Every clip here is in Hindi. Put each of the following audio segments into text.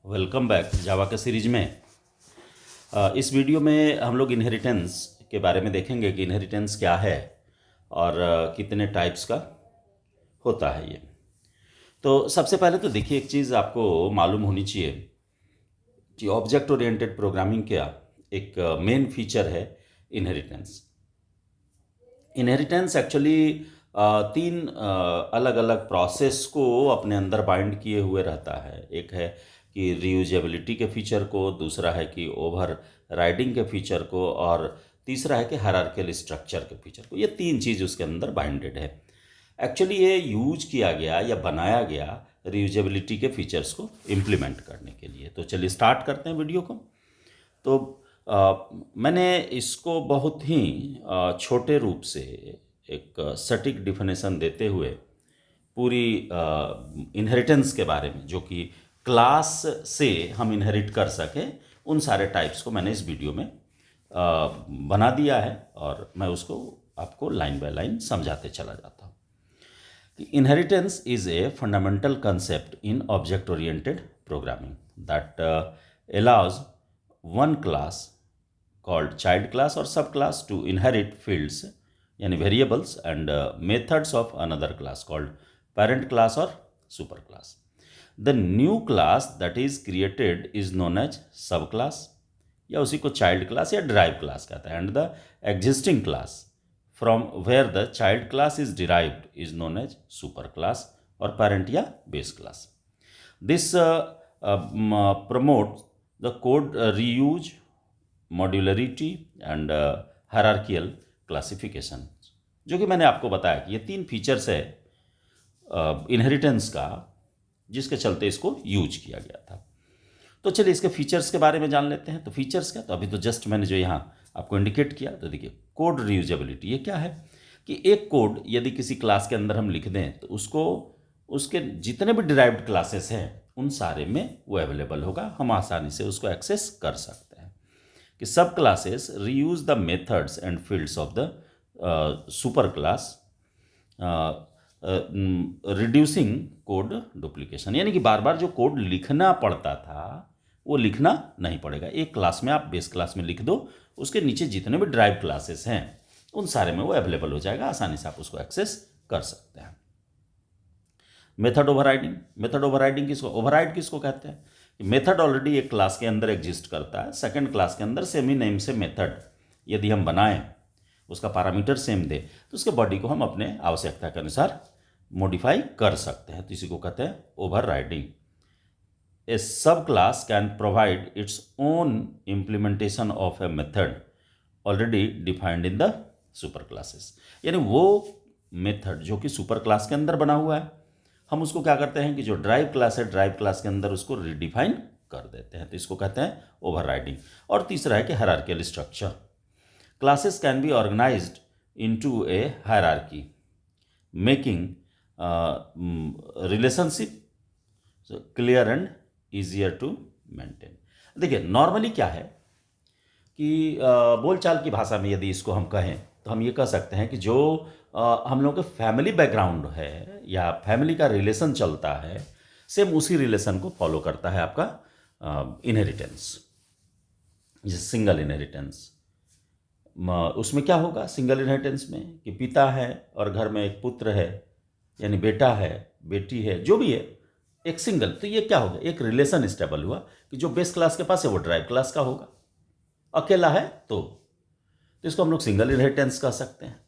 वेलकम बैक जावा के सीरीज में। इस वीडियो में हम लोग इनहेरिटेंस के बारे में देखेंगे कि इनहेरिटेंस क्या है और कितने टाइप्स का होता है ये। तो सबसे पहले तो देखिए, एक चीज़ आपको मालूम होनी चाहिए कि ऑब्जेक्ट ओरिएंटेड प्रोग्रामिंग का एक मेन फीचर है इनहेरिटेंस। इनहेरिटेंस एक्चुअली तीन अलग अलग प्रोसेस को अपने अंदर बाइंड किए हुए रहता है। एक है कि रीयूजेबिलिटी के फीचर को, दूसरा है कि ओवर राइडिंग के फीचर को, और तीसरा है कि हायरार्किकल स्ट्रक्चर के फीचर को। ये तीन चीज़ उसके अंदर बाइंडेड है। एक्चुअली ये यूज किया गया या बनाया गया रीयूजेबिलिटी के फीचर्स को इम्प्लीमेंट करने के लिए। तो चलिए स्टार्ट करते हैं वीडियो को। तो मैंने इसको बहुत ही छोटे रूप से एक सटीक डिफिनेशन देते हुए पूरी इनहेरिटेंस के बारे में, जो कि क्लास से हम इनहेरिट कर सकें, उन सारे टाइप्स को मैंने इस वीडियो में बना दिया है और मैं उसको आपको लाइन बाय लाइन समझाते चला जाता हूँ कि inheritance is a fundamental concept in object oriented programming that allows one class called child class or subclass to inherit fields यानी variables and methods of another class called parent class or superclass. The new class that is created is known as subclass या उसी को child class या derived class कहता है, and the existing class from where the child class is derived is known as superclass और parent या base class. This promotes the code reuse, modularity and hierarchical classification, जो कि मैंने आपको बताया कि ये तीन फीचर्स है इनहेरिटेंस का, जिसके चलते इसको यूज किया गया था। तो चलिए इसके फीचर्स के बारे में जान लेते हैं। तो फीचर्स क्या, तो अभी तो जस्ट मैंने जो यहाँ आपको इंडिकेट किया, तो देखिए कोड रीयूजेबिलिटी ये क्या है कि एक कोड यदि किसी क्लास के अंदर हम लिख दें तो उसको उसके जितने भी डिराइव्ड क्लासेस हैं उन सारे में वो अवेलेबल होगा, हम आसानी से उसको एक्सेस कर सकते हैं। कि सब classes reuse the methods and fields of the super class reducing code duplication, यानी कि बार बार जो कोड लिखना पड़ता था वो लिखना नहीं पड़ेगा। एक क्लास में आप बेस क्लास में लिख दो, उसके नीचे जितने भी ड्राइव क्लासेस हैं उन सारे में वो अवेलेबल हो जाएगा, आसानी से आप उसको एक्सेस कर सकते हैं। मेथड ओवरराइडिंग, मेथड ओवरराइडिंग किसको, ओवरराइड किसको कहते हैं? मेथड ऑलरेडी एक क्लास के अंदर एग्जिस्ट करता है, सेकंड क्लास के अंदर सेम ही नेम से मेथड यदि हम बनाएं, उसका पैरामीटर सेम दे, तो उसके बॉडी को हम अपने आवश्यकता के अनुसार मॉडिफाई कर सकते हैं। तो इसी को कहते हैं ओवरराइडिंग। ए सब class can provide its own implementation of a method already defined in the super classes, यानी वो मेथड जो कि सुपर क्लास के अंदर बना हुआ है, हम उसको क्या करते हैं कि जो ड्राइव क्लास है ड्राइव क्लास के अंदर उसको रिडिफाइन कर देते हैं। तो इसको कहते हैं ओवरराइडिंग। और तीसरा है कि hierarchical structure. Classes can be organised into a hierarchy making relationship clear and easier to maintain. देखिए नॉर्मली क्या है कि बोलचाल की भाषा में यदि इसको हम कहें तो हम ये कह सकते हैं कि जो हम लोगों के फैमिली बैकग्राउंड है या फैमिली का रिलेशन चलता है, सेम उसी रिलेशन को फॉलो करता है आपका इनहेरिटेंस। जैसे सिंगल इनहेरिटेंस, उसमें क्या होगा सिंगल इनहेरिटेंस में कि पिता है और घर में एक पुत्र है, यानी बेटा है बेटी है जो भी है, एक सिंगल। तो ये क्या होगा, एक रिलेशन स्टेबल हुआ कि जो बेस क्लास के पास है वो ड्राइव क्लास का होगा, अकेला है तो इसको हम लोग सिंगल इनहेरिटेंस कह सकते हैं।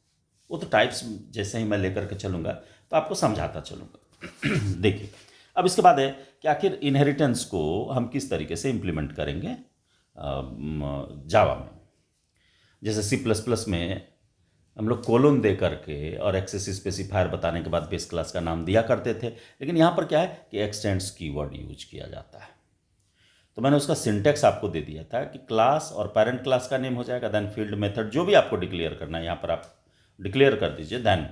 वो तो टाइप्स जैसे ही मैं लेकर के चलूँगा तो आपको समझाता चलूँगा। देखिए अब इसके बाद है कि आखिर इनहेरिटेंस को हम किस तरीके से इम्प्लीमेंट करेंगे जावा में। जैसे C++ में हम लोग कोलोन दे करके और एक्सेस स्पेसिफायर बताने के बाद बेस क्लास का नाम दिया करते थे, लेकिन यहाँ पर क्या है कि एक्सटेंड्स कीवर्ड यूज किया जाता है। तो मैंने उसका सिंटेक्स आपको दे दिया था कि क्लास और पेरेंट क्लास का नेम हो जाएगा, देन फील्ड मेथड जो भी आपको डिक्लेयर करना है यहाँ पर आप डिक्लेयर कर दीजिए। देन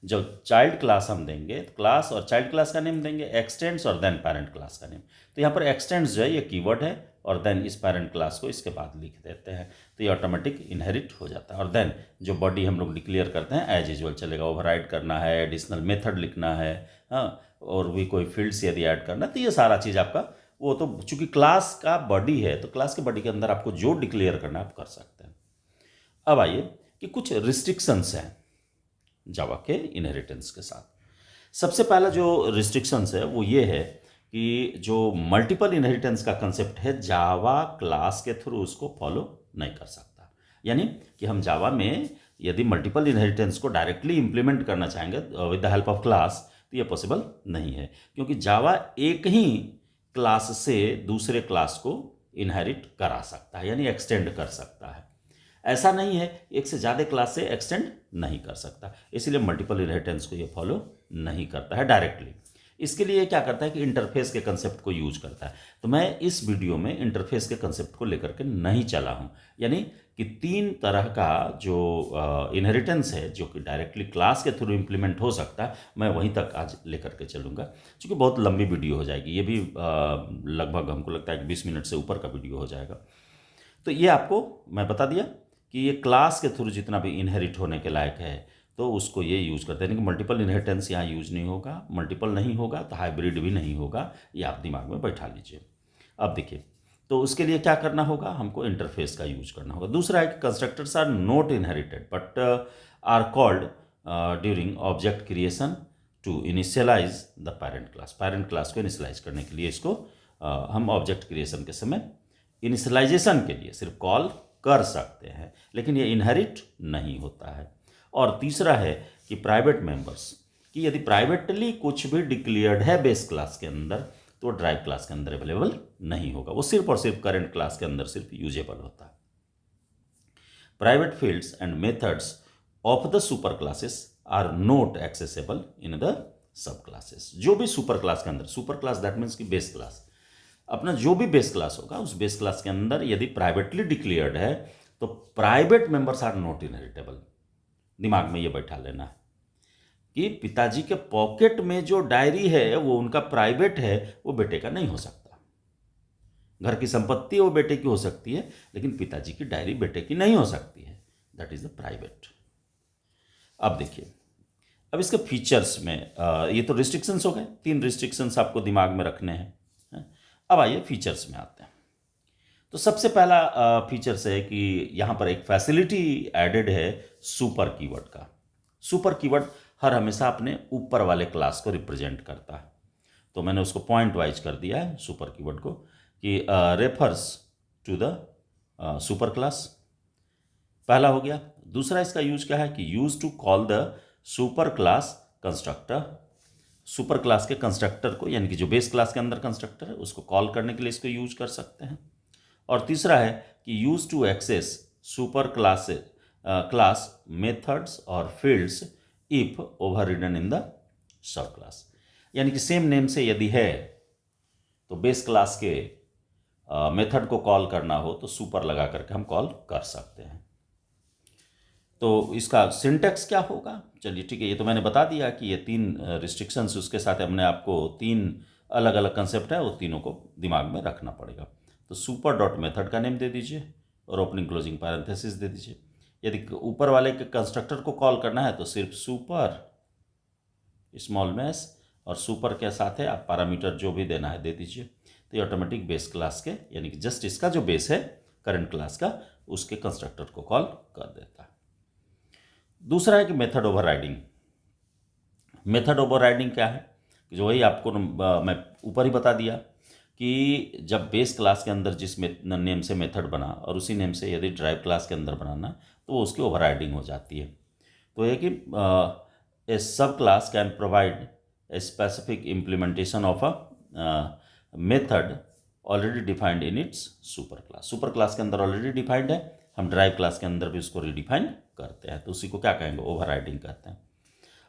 जब चाइल्ड क्लास हम देंगे तो क्लास और चाइल्ड क्लास का नेम देंगे, एक्सटेंड्स और देन पेरेंट क्लास का नेम। तो यहाँ पर एक्सटेंड्स जो है ये कीवर्ड है और देन इस पेरेंट क्लास को इसके बाद लिख देते हैं, तो ये ऑटोमेटिक इनहेरिट हो जाता है। और देन जो बॉडी हम लोग डिक्लेयर करते हैं एज यूजुअल चलेगा, ओवरराइड करना है, एडिशनल मेथड लिखना है, हाँ, और भी कोई फील्ड्स यदि ऐड करना है तो ये सारा चीज़ आपका वो तो चूंकि क्लास का बॉडी है, तो क्लास के बॉडी के अंदर आपको जो डिक्लेयर करना है आप कर सकते हैं। अब आइए कि कुछ रिस्ट्रिक्शंस हैं जावा के इनहेरिटेंस के साथ। सबसे पहला जो रिस्ट्रिक्शंस है वो ये है कि जो मल्टीपल इनहेरिटेंस का कंसेप्ट है, जावा क्लास के थ्रू उसको फॉलो नहीं कर सकता। यानी कि हम जावा में यदि मल्टीपल इनहेरिटेंस को डायरेक्टली इंप्लीमेंट करना चाहेंगे with the help of class, तो ये पॉसिबल नहीं है, क्योंकि जावा एक ही क्लास से दूसरे क्लास को इनहेरिट करा सकता है, यानी एक्सटेंड कर सकता है। ऐसा नहीं है एक से ज़्यादा क्लास से एक्सटेंड नहीं कर सकता, इसलिए मल्टीपल इनहेरिटेंस को ये फॉलो नहीं करता है डायरेक्टली। इसके लिए क्या करता है कि इंटरफेस के कंसेप्ट को यूज करता है। तो मैं इस वीडियो में इंटरफेस के कंसेप्ट को लेकर के नहीं चला हूँ, यानी कि 3 तरह का जो इनहेरिटेंस है जो कि डायरेक्टली क्लास के थ्रू इम्प्लीमेंट हो सकता है, मैं वहीं तक आज लेकर के चलूँगा, क्योंकि बहुत लंबी वीडियो हो जाएगी। ये भी लगभग हमको लगता है कि 20 मिनट से ऊपर का वीडियो हो जाएगा। तो ये आपको मैं बता दिया कि ये क्लास के थ्रू जितना भी इनहेरिट होने के लायक है तो उसको ये यूज़ करते हैं। यानी कि मल्टीपल इनहेरिटेंस यहाँ यूज नहीं होगा, मल्टीपल नहीं होगा तो हाइब्रिड भी नहीं होगा, ये आप दिमाग में बैठा लीजिए। अब देखिए, तो उसके लिए क्या करना होगा, हमको इंटरफेस का यूज करना होगा। दूसरा है कि constructors are not inherited but are called during object creation to initialise the parent class. Parent class को इनिशियलाइज करने के लिए इसको हम ऑब्जेक्ट क्रिएशन के समय इनिशियलाइजेशन के लिए सिर्फ कॉल कर सकते हैं, लेकिन ये इनहेरिट नहीं होता है। और तीसरा है कि प्राइवेट मेंबर्स, कि यदि प्राइवेटली कुछ भी डिक्लेयर्ड है बेस क्लास के अंदर तो ड्राइव क्लास के अंदर अवेलेबल नहीं होगा, वो सिर्फ और सिर्फ करंट क्लास के अंदर सिर्फ यूजेबल होता है। Private fields and methods of the super classes are not accessible in the sub classes. जो भी सुपर क्लास के अंदर, सुपर क्लास दैट मीन्स कि बेस क्लास, अपना जो भी बेस क्लास होगा उस बेस क्लास के अंदर यदि प्राइवेटली डिक्लेयर्ड है तो private members are not inheritable. दिमाग में ये बैठा लेना है कि पिताजी के पॉकेट में जो डायरी है वो उनका प्राइवेट है, वो बेटे का नहीं हो सकता। घर की संपत्ति वो बेटे की हो सकती है, लेकिन पिताजी की डायरी बेटे की नहीं हो सकती है, दैट इज द प्राइवेट। अब देखिए, अब इसके फीचर्स में ये तो रिस्ट्रिक्शंस हो गए, 3 रिस्ट्रिक्शंस आपको दिमाग में रखने हैं। अब आइए फीचर्स में आते हैं। तो सबसे पहला फीचर्स है कि यहाँ पर एक फैसिलिटी एडेड है सुपर कीवर्ड का। सुपर कीवर्ड हर हमेशा अपने ऊपर वाले क्लास को रिप्रेजेंट करता है, तो मैंने उसको पॉइंट वाइज कर दिया है सुपर कीवर्ड को कि refers to the super class, पहला हो गया। दूसरा इसका यूज क्या है कि use to call the super class constructor, super class के कंस्ट्रक्टर को, यानी कि जो बेस क्लास के अंदर कंस्ट्रक्टर है उसको कॉल करने के लिए इसको यूज कर सकते हैं। और तीसरा है कि use to access super class class methods और fields if overridden in the sub class, यानी कि सेम नेम से यदि है तो बेस क्लास के मेथड को कॉल करना हो तो सुपर लगा करके हम कॉल कर सकते हैं। तो इसका सिंटैक्स क्या होगा, चलिए ठीक है, ये तो मैंने बता दिया कि ये 3 रिस्ट्रिक्शंस, उसके साथ हमने आपको 3 अलग अलग कंसेप्ट है, वो तीनों को दिमाग में रखना पड़ेगा। तो सुपर डॉट मेथड का नेम दे दीजिए और ओपनिंग क्लोजिंग पैरेंथेसिस दे दीजिए। यदि ऊपर वाले के कंस्ट्रक्टर को कॉल करना है तो सिर्फ सुपर स्मॉल में एस और सुपर के साथ है आप पैरामीटर जो भी देना है दे दीजिए, तो ये ऑटोमेटिक बेस क्लास के, यानी कि जस्ट इसका जो बेस है करंट क्लास का, उसके कंस्ट्रक्टर को कॉल कर देता है। दूसरा है कि मेथड ओवरराइडिंग। मेथड ओवरराइडिंग क्या है कि जो वही आपको मैं ऊपर ही बता दिया कि जब बेस क्लास के अंदर जिस नेम से मेथड बना और उसी नेम से यदि ड्राइव क्लास के अंदर बनाना तो वो उसकी ओवरराइडिंग हो जाती है। तो ये कि ए सब class can provide a specific implementation of a method already defined in its super class. Super class के अंदर ऑलरेडी डिफाइंड है, हम ड्राइव क्लास के अंदर भी उसको रिडिफाइन करते हैं, तो उसी को क्या कहेंगे, ओवरराइडिंग कहते हैं।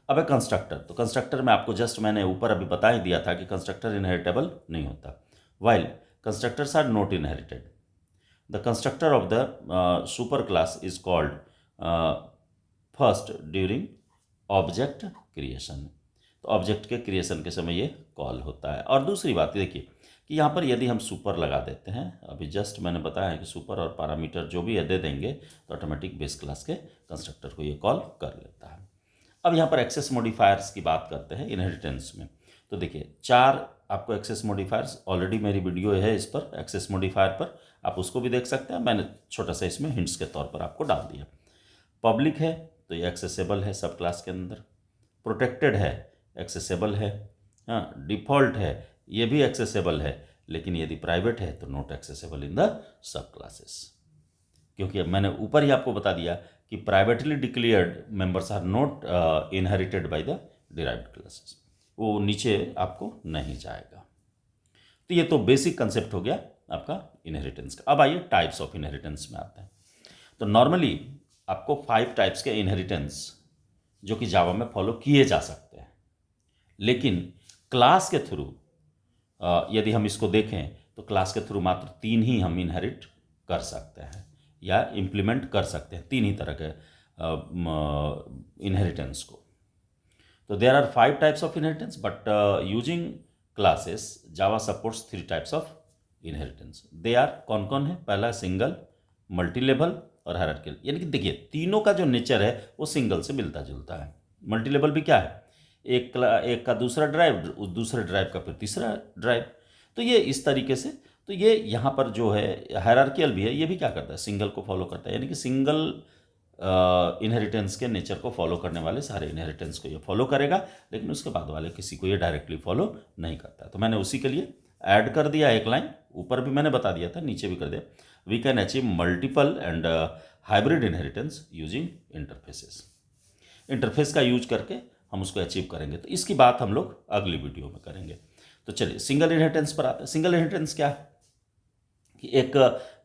अब है कंस्ट्रक्टर, तो कंस्ट्रक्टर में आपको जस्ट मैंने ऊपर अभी बता ही दिया था कि कंस्ट्रक्टर इनहेरिटेबल नहीं होता, while constructors are not inherited. The constructor of the super class is called first during object creation, तो ऑब्जेक्ट के क्रिएशन के समय ये कॉल होता है। और दूसरी बात देखिए कि यहाँ पर यदि हम सुपर लगा देते हैं, अभी जस्ट मैंने बताया है कि सुपर और पैरामीटर जो भी दे देंगे तो ऑटोमेटिक बेस क्लास के कंस्ट्रक्टर को ये कॉल कर लेता है। अब यहाँ पर एक्सेस मॉडिफायर्स की बात करते हैं इनहेरिटेंस में, तो देखिए 4 आपको एक्सेस मॉडिफायर्स, ऑलरेडी मेरी वीडियो है इस पर, एक्सेस मॉडिफायर पर, आप उसको भी देख सकते हैं। मैंने छोटा सा इसमें हिंट्स के तौर पर आपको डाल दिया। पब्लिक है तो ये एक्सेसिबल है सब क्लास के अंदर, प्रोटेक्टेड है एक्सेसिबल है, हाँ, डिफ़ॉल्ट है ये भी एक्सेसिबल है, लेकिन यदि प्राइवेट है तो not accessible in the sub classes. क्योंकि अब मैंने ऊपर ही आपको बता दिया कि privately declared members are not inherited by the derived classes, वो नीचे आपको नहीं जाएगा। तो ये तो बेसिक कंसेप्ट हो गया आपका इनहेरिटेंस का। अब आइए टाइप्स ऑफ इनहेरिटेंस में आते हैं। तो नॉर्मली आपको 5 टाइप्स के इनहेरिटेंस जो कि जावा में फॉलो किए जा सकते हैं, लेकिन क्लास के थ्रू यदि हम इसको देखें तो क्लास के थ्रू मात्र 3 ही हम इनहेरिट कर सकते हैं या इम्प्लीमेंट कर सकते हैं, 3 ही तरह के इनहेरिटेंस को। तो there are 5 types of inheritance, but using classes Java supports 3 types of inheritance. They are कौन कौन है? पहला सिंगल, मल्टी लेवल और हायरार्किकल। यानी कि देखिए तीनों का जो नेचर है वो सिंगल से मिलता जुलता है। मल्टी लेवल भी क्या है? एक का दूसरा ड्राइव, दूसरे ड्राइव का फिर तीसरा ड्राइव। तो ये इस तरीके से, तो ये यहाँ पर जो है हायरार्किकल भी है, ये भी क्या करता है? सिंगल को फॉलो करता है। यानी कि सिंगल इनहेरिटेंस के नेचर को फॉलो करने वाले सारे इनहेरिटेंस को ये फॉलो करेगा, लेकिन उसके बाद वाले किसी को ये डायरेक्टली फॉलो नहीं करता। तो मैंने उसी के लिए ऐड कर दिया एक लाइन, ऊपर भी मैंने बता दिया था, नीचे भी कर दिया। We can achieve multiple and hybrid inheritance using interfaces. Interface का यूज करके हम उसको अचीव करेंगे। तो इसकी बात हम लोग अगली वीडियो में करेंगे। तो चलिए सिंगल इनहेरिटेंस पर आते हैं। सिंगल इनहेरिटेंस क्या है? कि एक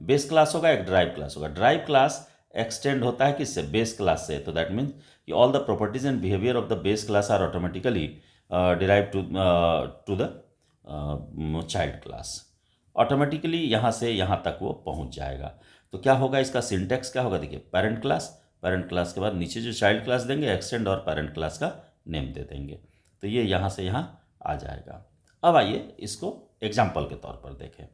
बेस क्लास होगा, एक ड्राइव क्लास होगा। ड्राइव क्लास एक्सटेंड होता है किससे? बेस क्लास से। तो दैट मीन्स कि all the properties and behaviour of the base class are automatically derive to the child class. Automatically यहाँ से यहाँ तक वो पहुँच जाएगा। तो क्या होगा इसका सिंटेक्स क्या होगा? देखिए पेरेंट क्लास के बाद नीचे जो चाइल्ड क्लास देंगे एक्सटेंड और पेरेंट क्लास का नेम दे देंगे। तो ये यहाँ से यहाँ आ जाएगा। अब आइए इसको एग्जाम्पल के तौर पर देखें।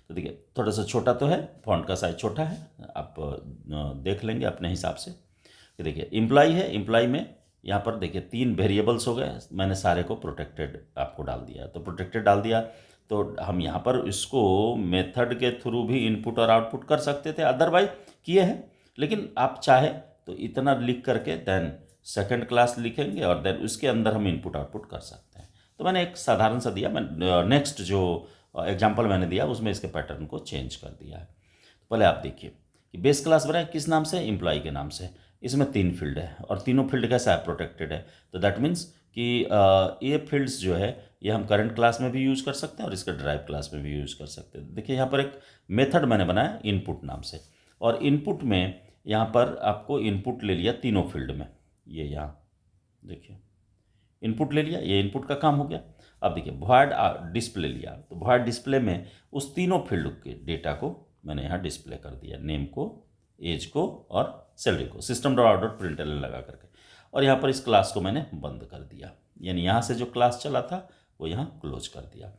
तो देखिए थोड़ा सा छोटा तो है, फॉन्ट का साइज छोटा है, आप देख लेंगे अपने हिसाब से। कि देखिए एम्प्लॉय है, एम्प्लॉय में यहाँ पर देखिए 3 वेरिएबल्स हो गए, मैंने सारे को प्रोटेक्टेड आपको डाल दिया। तो प्रोटेक्टेड डाल दिया तो हम यहाँ पर इसको मेथड के थ्रू भी इनपुट और आउटपुट कर सकते थे, अदरवाइज किए हैं। लेकिन आप चाहे तो इतना लिख करके देन सेकंड क्लास लिखेंगे और देन उसके अंदर हम इनपुट आउटपुट कर सकते हैं। तो मैंने एक साधारण सा दिया, मैं नेक्स्ट जो एग्जाम्पल मैंने दिया उसमें इसके पैटर्न को चेंज कर दिया है। तो पहले आप देखिए कि बेस क्लास बनाए किस नाम से? एम्प्लॉय के नाम से। इसमें 3 फील्ड है और तीनों फील्ड कैसा है? प्रोटेक्टेड है। तो दैट मीन्स कि ये फील्ड्स जो है ये हम करंट क्लास में भी यूज़ कर सकते हैं और इसका ड्राइव क्लास में भी यूज़ कर सकते हैं। देखिए यहाँ पर एक मेथड मैंने बनाया इनपुट नाम से, और इनपुट में यहाँ पर आपको इनपुट ले लिया तीनों फील्ड में। ये यहाँ देखिए इनपुट ले लिया, ये इनपुट का काम हो गया। अब देखिए वॉइड डिस्प्ले लिया, तो वॉइड डिस्प्ले में उस तीनों फील्ड के डेटा को मैंने यहाँ डिस्प्ले कर दिया, नेम को, एज को और सैलरी को, सिस्टम डॉट आउट प्रिंटलन लगा करके। और यहाँ पर इस क्लास को मैंने बंद कर दिया, यानी यहाँ से जो क्लास चला था वो यहाँ क्लोज कर दिया।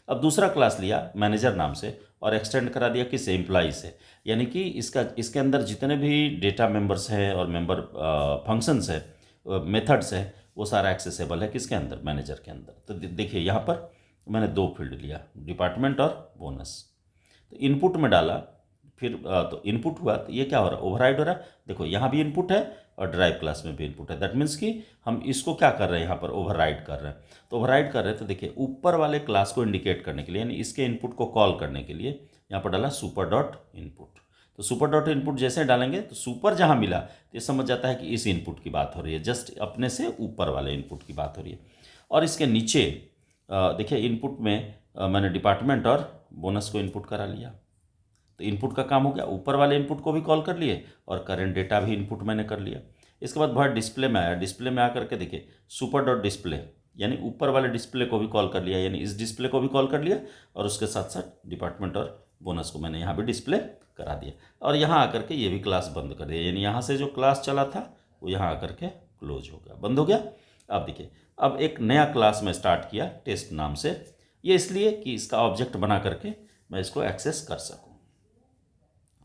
अब दूसरा क्लास लिया मैनेजर नाम से और एक्सटेंड करा दिया किस? एम्प्लॉय से। यानी कि इसके अंदर जितने भी डेटा मेंबर्स हैं और मेंबर फंक्शंस है, मेथड्स है, वो सारा एक्सेसिबल है किसके अंदर? मैनेजर के अंदर। तो देखिए यहाँ पर मैंने 2 फील्ड लिया, डिपार्टमेंट और बोनस। तो इनपुट में डाला, फिर तो इनपुट हुआ, तो ये क्या हो रहा है? ओवरराइड हो रहा है। देखो यहाँ भी इनपुट है और ड्राइव क्लास में भी इनपुट है। दैट मीन्स कि हम इसको क्या कर रहे हैं? यहाँ पर ओवरराइड कर रहे हैं। तो ओवरराइड कर रहे हैं तो देखिए ऊपर वाले क्लास को इंडिकेट करने के लिए, यानी इसके इनपुट को कॉल करने के लिए यहाँ पर डाला सुपर डॉट इनपुट। तो सुपर डॉट इनपुट जैसे डालेंगे तो सुपर जहाँ मिला तो ये समझ जाता है कि इस इनपुट की बात हो रही है, जस्ट अपने से ऊपर वाले इनपुट की बात हो रही है। और इसके नीचे देखिए इनपुट में मैंने डिपार्टमेंट और बोनस को इनपुट करा लिया। तो इनपुट का काम हो गया, ऊपर वाले इनपुट को भी कॉल कर लिए और करेंट डेटा भी इनपुट मैंने कर लिया। इसके बाद बहुत डिस्प्ले में आया, डिस्प्ले में आकर के देखिए सुपर डॉट डिस्प्ले, यानी ऊपर वाले डिस्प्ले को भी कॉल कर लिया, यानी इस डिस्प्ले को भी कॉल कर लिया और उसके साथ साथ डिपार्टमेंट और बोनस को मैंने यहाँ भी डिस्प्ले करा दिया। और यहाँ आकर के ये भी क्लास बंद कर दिया, यानी यहाँ से जो क्लास चला था वो यहाँ आकर के क्लोज हो गया, बंद हो गया। अब देखिए अब एक नया क्लास में स्टार्ट किया टेस्ट नाम से, ये इसलिए कि इसका ऑब्जेक्ट बना करके मैं इसको एक्सेस कर सकूँ।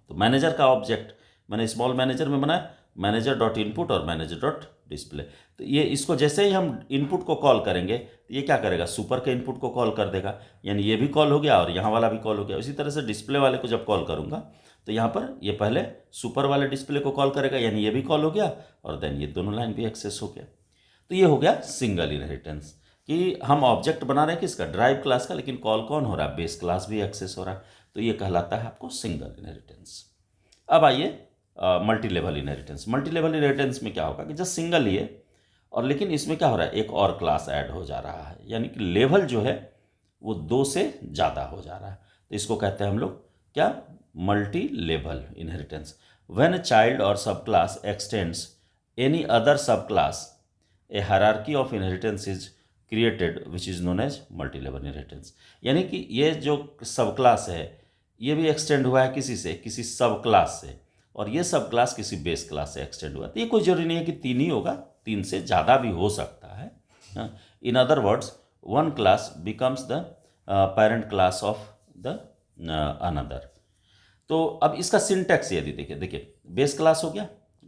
तो मैनेजर का ऑब्जेक्ट मैंने स्मॉल मैनेजर में बनाया, मैनेजर डॉट इनपुट और मैनेजर डॉट डिस्प्ले। तो ये इसको जैसे ही हम इनपुट को कॉल करेंगे तो ये क्या करेगा, सुपर के इनपुट को कॉल कर देगा, यानी ये भी कॉल हो गया और यहाँ वाला भी कॉल हो गया। इसी तरह से डिस्प्ले वाले को जब कॉल करूँगा तो यहाँ पर ये पहले सुपर वाले डिस्प्ले को कॉल करेगा, यानी ये भी कॉल हो गया और देन ये दोनों लाइन भी एक्सेस हो गया। तो ये हो गया सिंगल इनहेरिटेंस, कि हम ऑब्जेक्ट बना रहे हैं किसका, ड्राइव क्लास का, लेकिन कॉल कौन हो रहा है, बेस क्लास भी एक्सेस हो रहा है। तो ये कहलाता है आपको सिंगल इनहेरिटेंस। अब आइए multi level inheritance. Multi level inheritance में क्या होगा कि जस्ट सिंगल ही है और लेकिन इसमें क्या हो रहा है, एक और क्लास ऐड हो जा रहा है, यानी कि लेवल जो है वो 2 से ज़्यादा हो जा रहा है। तो इसको कहते हैं हम लोग क्या, multi level inheritance. When a child or sub class extends any other sub class, a hierarchy of inheritance is created which is known as multi level inheritance. यानी कि ये जो सब क्लास है ये भी एक्सटेंड हुआ है किसी से, किसी सब क्लास से, और ये सब क्लास किसी बेस क्लास से एक्सटेंड हुआ। तो ये कोई जरूरी नहीं है कि 3 ही होगा, 3 से ज़्यादा भी हो सकता है। In other words one class becomes the parent class of the another. तो अब इसका सिंटैक्स यदि देखिए बेस क्लास हो गया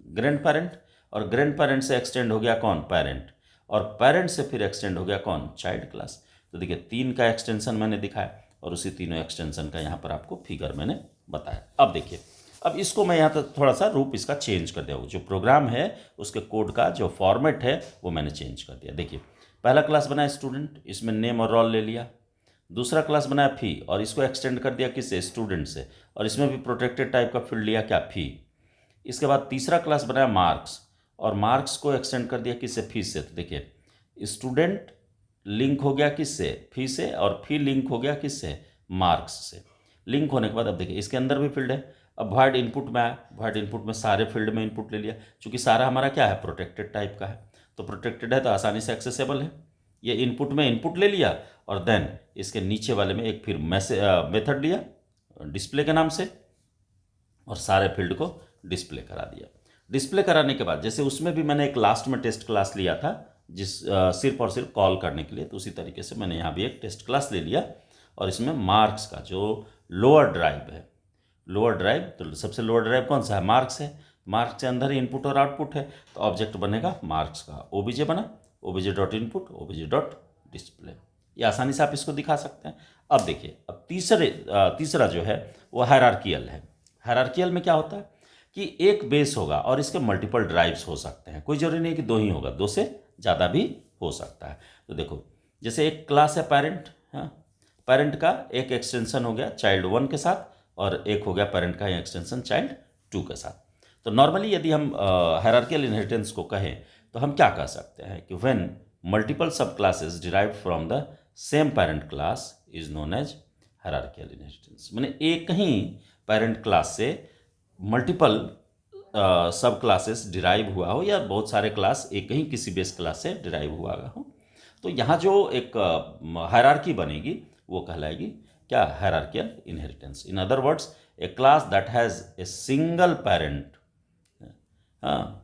ग्रैंड पेरेंट, और ग्रैंड पेरेंट से एक्सटेंड हो गया कौन, पेरेंट, और पेरेंट से फिर एक्सटेंड हो गया कौन, चाइल्ड क्लास। तो देखिए 3 का एक्सटेंशन मैंने दिखाया और उसी तीनों एक्सटेंशन का यहाँ पर आपको फिगर मैंने बताया। अब देखिए, अब इसको मैं यहाँ तक थोड़ा सा रूप इसका चेंज कर दिया, जो प्रोग्राम है उसके कोड का जो फॉर्मेट है वो मैंने चेंज कर दिया। देखिए पहला क्लास बनाया स्टूडेंट, इसमें नेम और रोल ले लिया। दूसरा क्लास बनाया फी और इसको एक्सटेंड कर दिया किससे, स्टूडेंट से, और इसमें भी प्रोटेक्टेड टाइप का फील्ड लिया क्या, फी। इसके बाद तीसरा क्लास बनाया मार्क्स और मार्क्स को एक्सटेंड कर दिया किससे, फीस से। तो देखिए स्टूडेंट लिंक हो गया किससे, फी से, और फी लिंक हो गया किससे, मार्क्स से। लिंक होने के बाद अब देखिए इसके अंदर भी फील्ड है। अब वॉइड इनपुट में आया, वॉइड इनपुट में सारे फील्ड में इनपुट ले लिया, क्योंकि सारा हमारा क्या है, प्रोटेक्टेड टाइप का है। तो प्रोटेक्टेड है तो आसानी से एक्सेसिबल है। ये इनपुट में इनपुट ले लिया और देन इसके नीचे वाले में एक फिर मेथड लिया डिस्प्ले के नाम से और सारे फील्ड को डिस्प्ले करा दिया। डिस्प्ले कराने के बाद जैसे उसमें भी मैंने एक लास्ट में टेस्ट क्लास लिया था जिस सिर्फ और सिर्फ कॉल करने के लिए, तो उसी तरीके से मैंने यहाँ भी एक टेस्ट क्लास ले लिया और इसमें मार्क्स का जो लोअर ड्राइव है, लोअर ड्राइव, तो सबसे लोअर ड्राइव कौन सा है, मार्क्स है। मार्क्स के अंदर ही इनपुट और आउटपुट है, तो ऑब्जेक्ट बनेगा मार्क्स का, ओबीजे बना, OBJ dot input, OBJ dot display. ये आसानी से आप इसको दिखा सकते हैं। अब देखिए, अब तीसरा जो है वो हायरार्कियल है। हायरार्कियल में क्या होता है कि एक बेस होगा और इसके मल्टीपल ड्राइव्स हो सकते हैं, कोई जरूरी नहीं कि 2 ही होगा, 2 से ज़्यादा भी हो सकता है। तो देखो जैसे एक क्लास है पेरेंट, हाँ, पेरेंट का एक एक्सटेंशन हो गया चाइल्ड 1 के साथ और एक हो गया पेरेंट का एक्सटेंशन चाइल्ड 2 के साथ। तो नॉर्मली यदि हम हायरार्कियल इनहेरिटेंस को कहें तो हम क्या कह सकते हैं कि when multiple sub classes derived from the same parent class is known as hierarchical inheritance. मैंने एक ही पेरेंट क्लास से मल्टीपल सब क्लासेस डिराइव हुआ हो या बहुत सारे क्लास एक ही किसी बेस क्लास से डिराइव हुआ हो, तो यहाँ जो एक हायरार्की बनेगी वो कहलाएगी क्या, hierarchical inheritance. In other words A class that has a single parent, हाँ,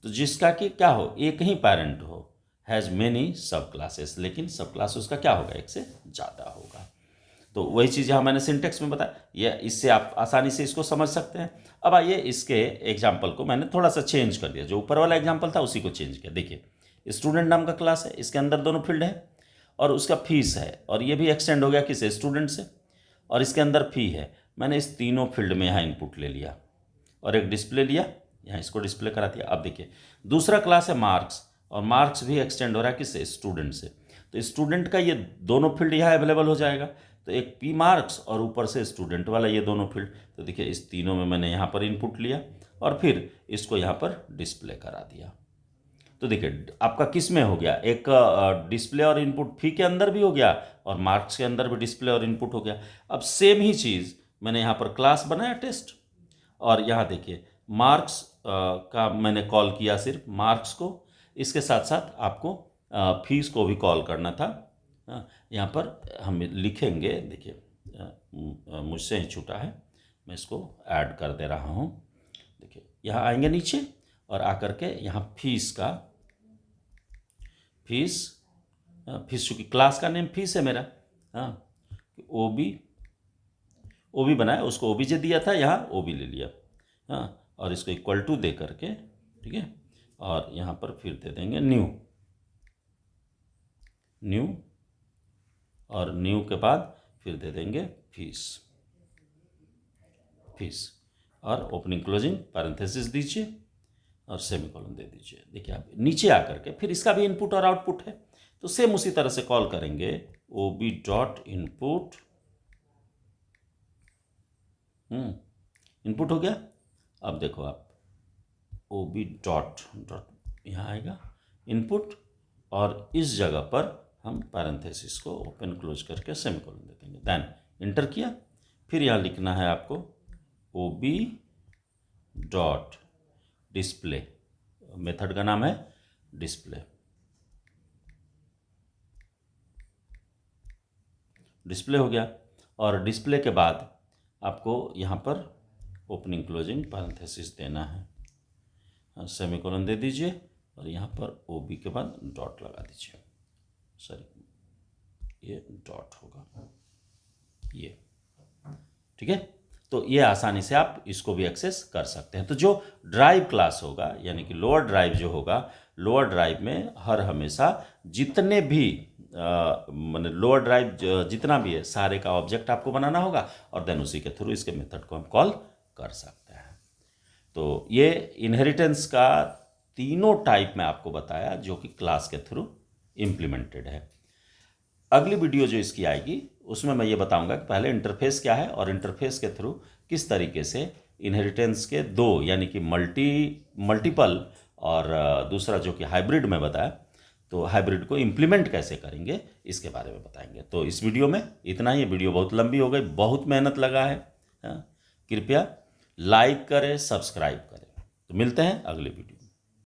तो जिसका कि क्या हो, एक ही पेरेंट हो, हैज़ मेनी सब क्लासेस, लेकिन सब क्लास उसका क्या होगा, एक से ज़्यादा होगा। तो वही चीज़ यहाँ मैंने सिंटेक्स में बताया, ये इससे आप आसानी से इसको समझ सकते हैं। अब आइए इसके एग्जाम्पल को मैंने थोड़ा सा चेंज कर दिया, जो ऊपर वाला एग्जाम्पल था उसी को चेंज किया। देखिए स्टूडेंट नाम का क्लास है, इसके अंदर दोनों फील्ड है और उसका फीस है, और ये भी एक्सटेंड हो गया किसे, स्टूडेंट से, और इसके अंदर फी है। मैंने इस तीनों फील्ड में यहाँ इनपुट ले लिया और एक डिस्प्ले लिया, यहाँ इसको डिस्प्ले करा दिया। अब देखिए दूसरा क्लास है मार्क्स, और मार्क्स भी एक्सटेंड हो रहा है किससे, स्टूडेंट से। तो स्टूडेंट का ये दोनों फील्ड यहाँ अवेलेबल हो जाएगा, तो एक पी मार्क्स और ऊपर से स्टूडेंट वाला ये दोनों फील्ड। तो देखिए इस तीनों में मैंने यहाँ पर इनपुट लिया और फिर इसको यहाँ पर डिस्प्ले करा दिया। तो देखिए आपका किस में हो गया, एक डिस्प्ले और इनपुट फी के अंदर भी हो गया और मार्क्स के अंदर भी डिस्प्ले और इनपुट हो गया। अब सेम ही चीज़ मैंने यहाँ पर क्लास बनाया टेस्ट, और यहाँ देखिए मार्क्स का मैंने कॉल किया सिर्फ मार्क्स को, इसके साथ साथ आपको फीस को भी कॉल करना था। यहाँ पर हम लिखेंगे, देखिए मुझसे ही छूटा है, मैं इसको ऐड कर दे रहा हूँ। देखिए यहाँ आएंगे नीचे और आकर के यहाँ फीस चूँकि क्लास का नेम फीस है मेरा, हाँ, ओ बी बनाया, उसको ओबीजे दिया था, यहाँ ओ बी ले लिया, हाँ, और इसको इक्वल टू दे करके, ठीक है, और यहाँ पर फिर दे देंगे न्यू, न्यू, और न्यू के बाद फिर दे देंगे फीस, फीस, और ओपनिंग क्लोजिंग पैरेंथेसिस दीजिए और सेमीकोलन दे दीजिए। देखिए आप नीचे आकर के फिर इसका भी इनपुट और आउटपुट है, तो सेम उसी तरह से कॉल करेंगे OB डॉट इनपुट, इनपुट हो गया। अब देखो आप OB डॉट डॉट यहाँ आएगा इनपुट, और इस जगह पर हम पैरेंथेसिस को ओपन क्लोज करके सेमीकोलन दे देंगे, देन इंटर किया। फिर यहाँ लिखना है आपको OB डॉट डिस्प्ले, मेथड का नाम है डिस्प्ले, डिस्प्ले हो गया। और डिस्प्ले के बाद आपको यहाँ पर ओपनिंग क्लोजिंग पैरेंथेसिस देना है, सेमीकोलन दे दीजिए और यहाँ पर OB के बाद डॉट लगा दीजिए, सॉरी ये डॉट होगा, ये ठीक है। तो ये आसानी से आप इसको भी एक्सेस कर सकते हैं। तो जो ड्राइव क्लास होगा यानी कि लोअर ड्राइव जो होगा, लोअर ड्राइव में हर हमेशा जितने भी मतलब लोअर ड्राइव जितना भी है सारे का ऑब्जेक्ट आपको बनाना होगा और देन उसी के थ्रू इसके मेथड को हम कॉल कर सकते हैं। तो ये इनहेरिटेंस का तीनों टाइप में आपको बताया जो कि क्लास के थ्रू इम्प्लीमेंटेड है। अगली वीडियो जो इसकी आएगी उसमें मैं ये बताऊंगा कि पहले इंटरफेस क्या है और इंटरफेस के थ्रू किस तरीके से इनहेरिटेंस के दो यानी कि मल्टीपल और दूसरा जो कि हाइब्रिड में बताया, तो हाइब्रिड को इम्प्लीमेंट कैसे करेंगे इसके बारे में बताएंगे। तो इस वीडियो में इतना ही। वीडियो बहुत लंबी हो गई, बहुत मेहनत लगा है, कृपया लाइक करें, सब्सक्राइब करें। तो मिलते हैं अगले वीडियो।